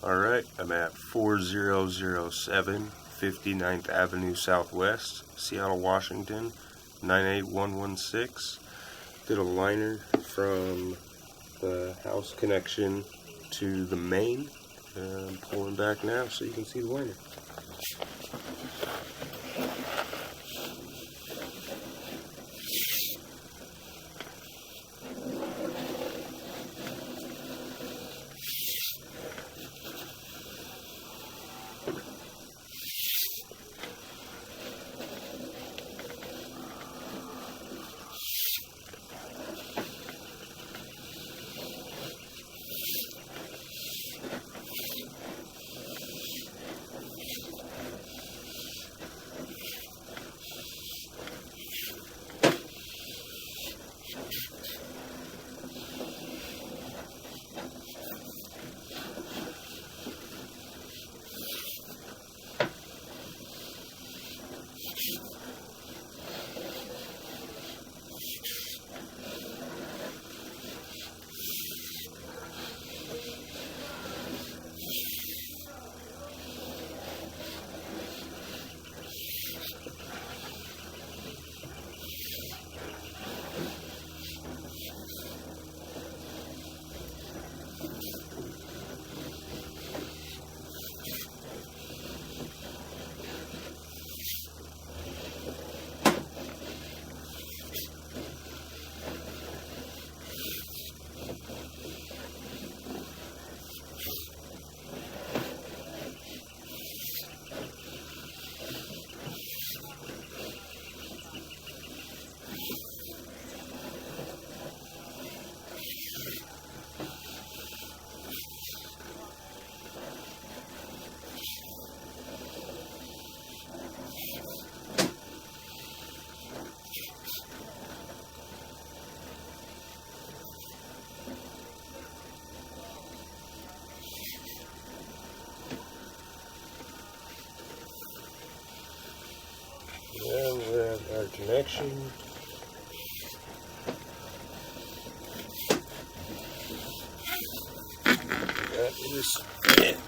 Alright, I'm at 4007 59th Avenue Southwest, Seattle, Washington, 98116. Did a liner from the house connection to the main. I'm pulling back now so you can see the liner. And we have our connection. That is it.